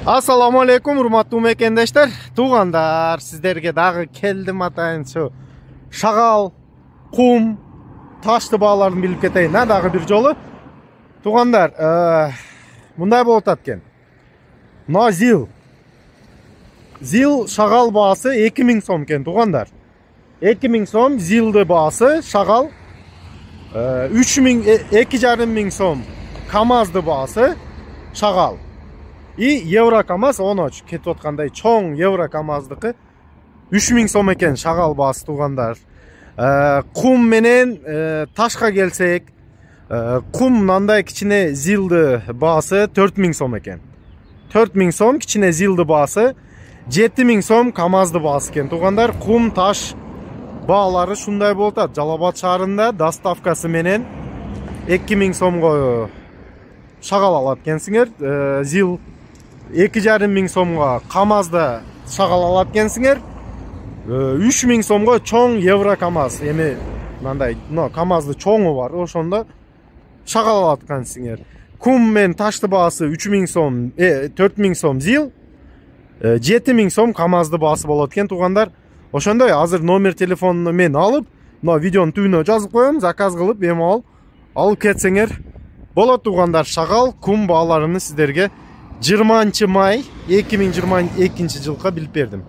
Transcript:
Assalamu alaikum, урматтуу мекендештер, туугандар, сиздерге дагы келдим атайын şu шагал, кум, ташты бааларын билип кетейин, дагы бир жолу. Туугандар, мындай болуп атат экен. Мына зил шагал баасы 2000 сом экен, туугандар. 2000 сом зилди баасы, шагал 2,5 сом камазды баасы, шагал. И евро камаз, оны кетип аткандай чоң евро камаздыкы 3000 сом экен шагал баасы, туугандар. Кум менен ташка келсек, кум мындай кичине зилди баасы 4000 сом экен. 4000 сом кичине зилди баасы, 7000 сом камазды баасы экен, туугандар. Кум таш баалары шундай болуп атат. Жалал Абад шаарында доставкасы менен 2000 сомго шагал алат экенсиңер. Зил 2,5 сомго камазда шагал алат экенсиңер. 3000 сомго чоң евро камаз, эми мындай камазды чоңу бар, ошондо шагал алат экенсиңер. Кум менен ташты баасы 3000 сом, 4000 сом зил, 7000 сом камазды баасы болот экен, туугандар. Ошондой, азыр номер телефонуну мен алып, мына видеонун түбүнө жазып коем, заказ кылып, эми алып кетсеңер болот, туугандар. Шагал, кум бааларыны сиздерге 20 май 2022 жылга билип бердим.